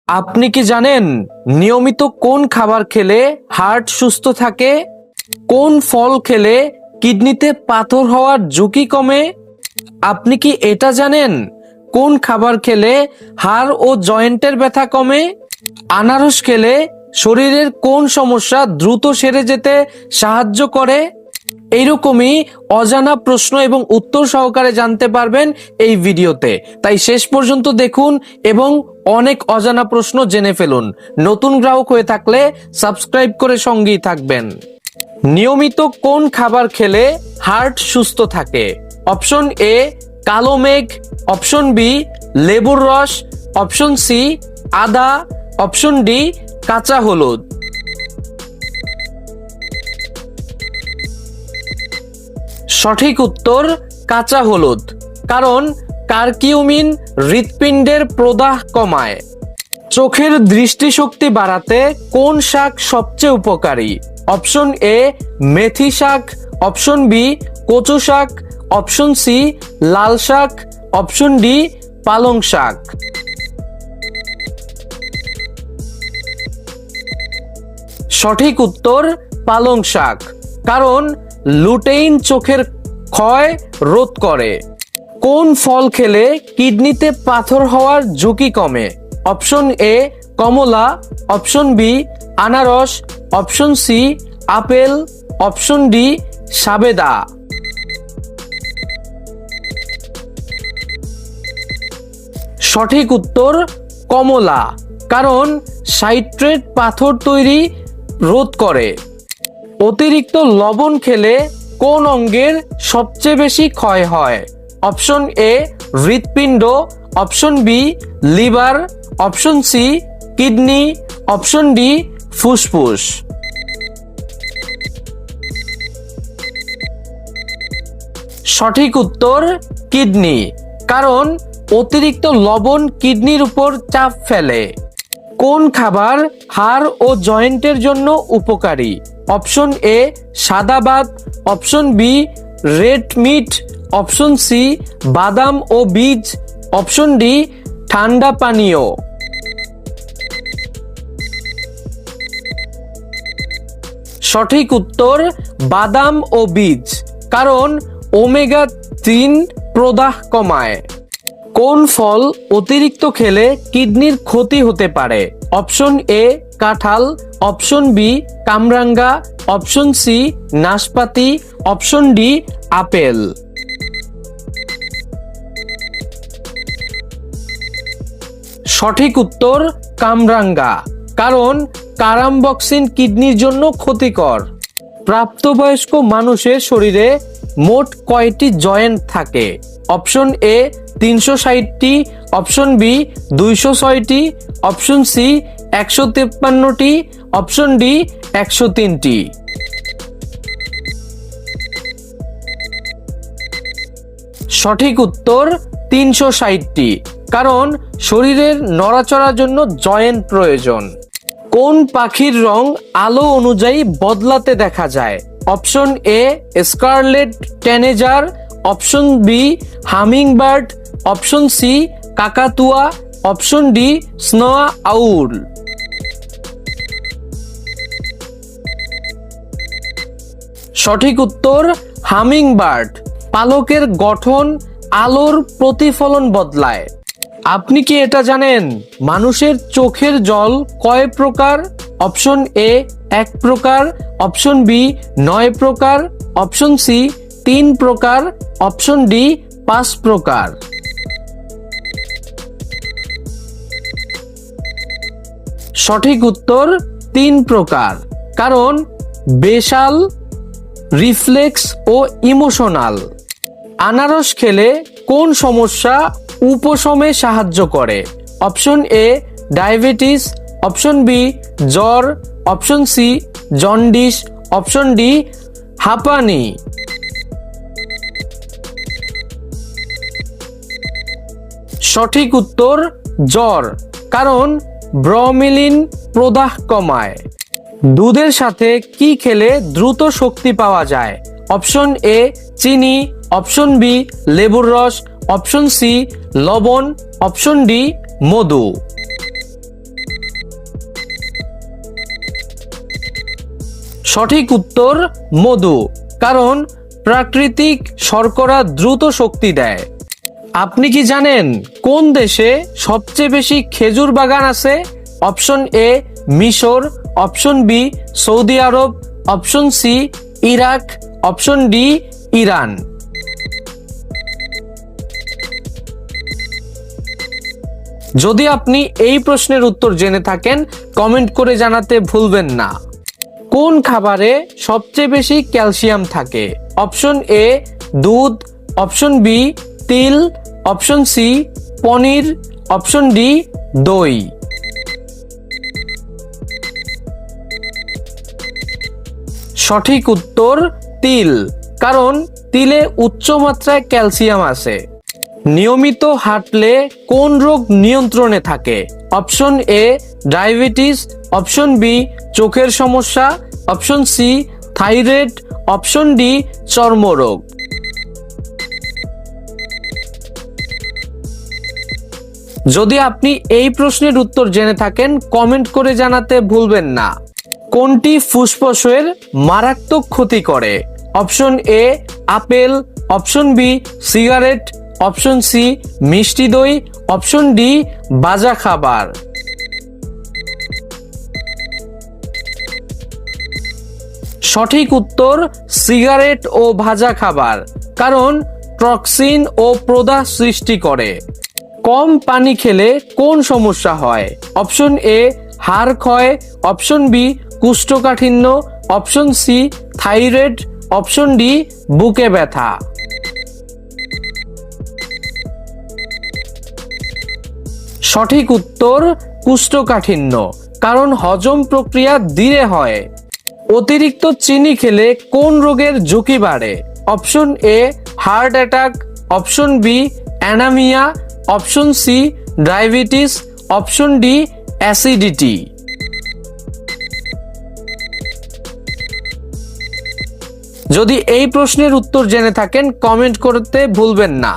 আপনি কি জানেন নিয়মিত কোন খাবার খেলে হার্ট সুস্থ থাকে? কোন ফল খেলে কিডনিতে পাথর হওয়ার ঝুঁকি কমে? আপনি কি এটা জানেন কোন খাবার খেলে হাড় ও জয়েন্টের ব্যথা কমে? আনারস খেলে শরীরের কোন সমস্যা দ্রুত সেরে যেতে সাহায্য করে? এইরকমই অজানা প্রশ্ন এবং উত্তর সহকারে জানতে পারবেন এই ভিডিওতে, তাই শেষ পর্যন্ত দেখুন এবং অনেক অজানা প্রশ্ন জেনে ফেলুন। নতুন গ্রাহক হয়ে থাকলে সাবস্ক্রাইব করে সঙ্গেই থাকবেন। নিয়মিত কোন খাবার খেলে হার্ট সুস্থ থাকে? অপশন এ কালো মেঘ, অপশন বি লেবুর রস, অপশন সি আদা, অপশন ডি কাঁচা হলুদ। সঠিক উত্তর কাঁচা হলুদ, কারণ কারকিউমিন হৃৎপিণ্ডের প্রদাহ কমায়। চোখের দৃষ্টিশক্তি বাড়াতে কোন শাক সবচেয়ে উপকারী? অপশন এ মেথি শাক, অপশন বি কচু শাক, অপশন সি লাল শাক, অপশন ডি পালং শাক। সঠিক উত্তর পালং শাক, কারণ লুটেইন চোখের ক্ষয় রোধ করে। কোন ফল খেলে কিডনিতে পাথর হওয়ার ঝুঁকি কমে? অপশন এ কমলা, অপশন বি আনারস, অপশন সি আপেল, অপশন ডি সাবেদা। সঠিক উত্তর কমলা, কারণ সাইট্রেট পাথর তৈরি রোধ করে। অতিরিক্ত লবণ খেলে কোন অঙ্গের সবচেয়ে বেশি ক্ষয় হয়? অপশন এ হৃৎপিণ্ড, option B liver, option C kidney, option D ফুসফুস। সঠিক উত্তর কিডনি, কারণ অতিরিক্ত লবণ কিডনির উপর চাপ ফেলে। কোন খাবার হাড় ও জয়েন্টের জন্য উপকারী? অপশন এ সাদা ভাত, option B red meat, option C বাদাম ও বীজ, অপশন ডি ঠান্ডা পানীয়। সঠিক উত্তর বাদাম ও বীজ, কারণ ওমেগা 3 প্রদাহ কমায়। কোন ফল অতিরিক্ত খেলে কিডনির ক্ষতি হতে পারে? অপশন এ কাঁঠাল, অপশন বি কামরাঙ্গা, অপশন সি নাশপাতি, অপশন ডি আপেল। সঠিক উত্তর কামরাঙ্গা, কারণ কারামবক্সিন কিডনির জন্য ক্ষতিকর। প্রাপ্তবয়স্ক মানুষের শরীরে মোট কয়টি জয়েন্ট থাকে? অপশন এ 360টি, অপশন বি 206টি, অপশন সি 153টি, অপশন ডি 103টি। সঠিক উত্তর 360টি, কারণ শরীরের নড়াচড়ার জন্য জয়েন্ট প্রয়োজন। কোন পাখির রং আলো অনুযায়ী বদলাতে দেখা যায়? Option A scarlet tanager, option B hummingbird, option C কাকাতুয়া, অপশন ডি স্নোয়া আউল। সঠিক উত্তর হামিংবার্ড, পালকের গঠন আলোর প্রতিফলন বদলায়। আপনি কি এটা জানেন মানুষের চোখের জল কয় প্রকার? অপশন এ 1 প্রকার, অপশন বি 9 প্রকার, অপশন সি 3 প্রকার, অপশন ডি 5 প্রকার। সঠিক উত্তর 3 প্রকার, কারণ বেসাল, রিফ্লেক্স ও ইমোশনাল। আনারস খেলে কোন সমস্যা উপশমে সাহায্য করে? Option A diabetes, option B জ্বর, option C jaundice, option D হাঁপানি। সঠিক উত্তর জ্বর, কারণ ব্রমিলিন প্রদাহ কমায়। দুধের সাথে কি খেলে দ্রুত শক্তি পাওয়া যায়? অপশন এ চিনি, অপশন বি লেবুর রস, অপশন সি লবণ, অপশন ডি মধু। সঠিক উত্তর মধু, কারণ প্রাকৃতিক শর্করা দ্রুত শক্তি দেয়। আপনি কি জানেন কোন দেশে সবচেয়ে বেশি খেজুর বাগান আছে? অপশন এ মিশর, option B Saudi Arab, option C Iraq, option D Iran. যদি আপনি এই প্রশ্নের উত্তর জেনে থাকেন কমেন্ট করে জানাতে ভুলবেন না। কোন খাবারে সবচেয়ে বেশি ক্যালসিয়াম থাকে? অপশন এ দুধ, অপশন বি তিল, অপশন সি পনির, অপশন ডি দই। সঠিক উত্তর তিল, কারণ তিলে উচ্চ মাত্রায় ক্যালসিয়াম আছে। নিয়মিত হাঁটলে কোন রোগ নিয়ন্ত্রণে থাকে? Option A diabetes, option B চোখের সমস্যা, option C thyroid, option D চর্মরোগ। যদি আপনি এই প্রশ্নের উত্তর জেনে থাকেন কমেন্ট করে জানাতে ভুলবেন না। কোনটি ফুসফুসের মারাত্মক ক্ষতি করে? Option A apple, option B cigarette, option C মিষ্টি দই, অপশন ডি ভাজা খাবার। সঠিক উত্তর সিগারেট ও ভাজা খাবার, কারণ টক্সিন ও প্রদাহ সৃষ্টি করে। কম পানি খেলে কোন সমস্যা হয়? অপশন এ হাড় ক্ষয়, অপশন বি কোষ্ঠকাঠিন্য, option C thyroid, option D বুকে ব্যথা। সঠিক উত্তর কোষ্ঠকাঠিন্য, কারণ হজম প্রক্রিয়া ধীরে হয়। অতিরিক্ত চিনি খেলে কোন রোগের ঝুঁকি বাড়ে? Option A heart attack, option B anaemia, option C diabetes, option D acidity. যদি এই প্রশ্নের উত্তর জেনে থাকেন কমেন্ট করতে ভুলবেন না।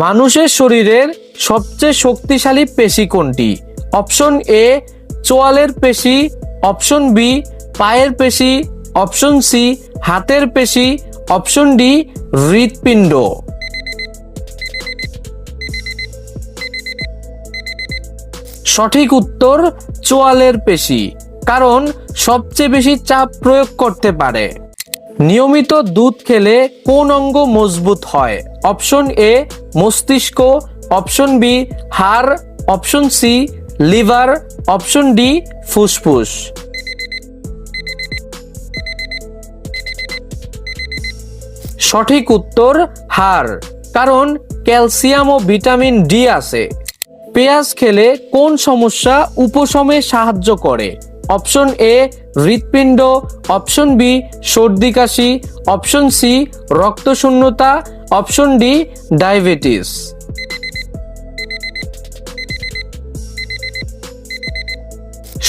মানুষের শরীরের সবচেয়ে শক্তিশালী পেশি কোনটি? অপশন এ চোয়ালের পেশি, অপশন বি পায়ের পেশি, অপশন সি হাতের পেশি, অপশন ডি হৃৎপিণ্ড। সঠিক উত্তর চোয়ালের পেশি, কারণ সবচেয়ে বেশি চাপ প্রয়োগ করতে পারে। নিয়মিত দুধ খেলে কোন অঙ্গ মজবুত হয়? অপশন এ মস্তিষ্ক, অপশন বি হাড়, option C liver, option D ফুসফুস। সঠিক উত্তর হাড়, কারণ ক্যালসিয়াম ও ভিটামিন ডি আছে। পেঁয়াজ খেলে কোন সমস্যা উপশমে সাহায্য করে? অপশন এ হৃৎপিণ্ড, অপশন বি সর্দি কাশি, অপশন সি রক্তশূন্যতা, অপশন ডি ডায়াবেটিস।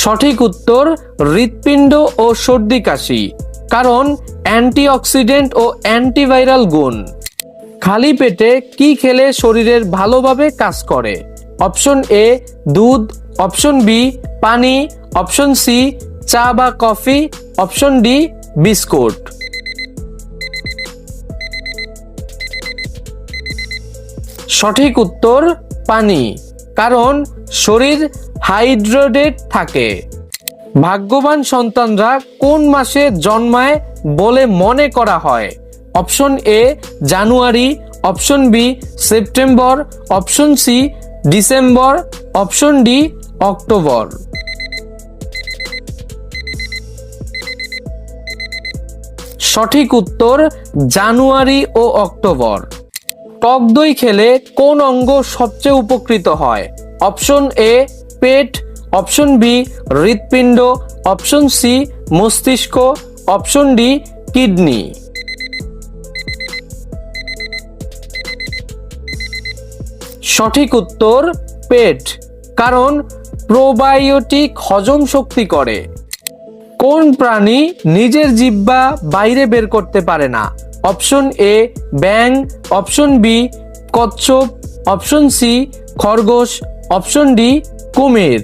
সঠিক উত্তর হৃৎপিণ্ড ও সর্দি কাশি, কারণ অ্যান্টিঅক্সিডেন্ট ও অ্যান্টিভাইরাল গুণ। খালি পেটে কি খেলে শরীরের ভালোভাবে কাজ করে? অপশন এ দুধ, অপশন বি পানি, অপশন সি চা বা কফি, অপশন ডি বিস্কুট। সঠিক উত্তর পানি, কারণ শরীর হাইড্রেটেড থাকে। ভাগ্যবান সন্তানরা কোন মাসে জন্মায় বলে মনে করা হয়? Option A January, option B September, option C December, option D October. সঠিক উত্তর জানুয়ারি ও অক্টোবর। টক দই খেলে কোন অঙ্গ সবচেয়ে উপকৃত হয়? অপশন এ পেট, অপশন বি হৃৎপিণ্ড, অপশন সি মস্তিষ্ক, অপশন ডি কিডনি। সঠিক উত্তর পেট, কারণ প্রোবায়োটিক হজম শক্তি করে। কোন প্রাণী নিজের জিহ্বা বাইরে বের করতে পারে না? অপশন এ ব্যাঙ, অপশন বি কচ্ছপ, অপশন সি খরগোশ, অপশন ডি কুমির।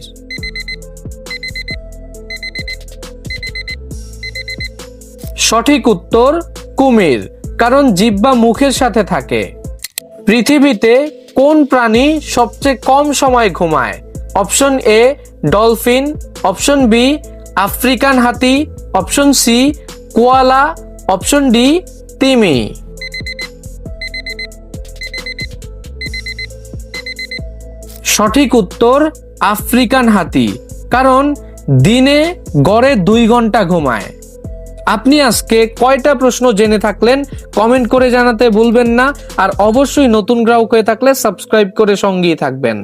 সঠিক উত্তর কুমির, কারণ জিহ্বা মুখের সাথে থাকে। পৃথিবীতে কোন প্রাণী সবচেয়ে কম সময় ঘুমায়? Option A dolphin, option B African হাতি, option C koala, option D তিমি। সঠিক উত্তর আফ্রিকান হাতি, কারণ দিনে গড়ে 2 ঘন্টা ঘুমায়। আপনি আজকে কয়টা প্রশ্ন জেনে থাকলেন কমেন্ট করে জানাতে ভুলবেন না, আর অবশ্যই নতুন গ্রাহক হয়ে থাকলে সাবস্ক্রাইব করে সঙ্গেই থাকবেন।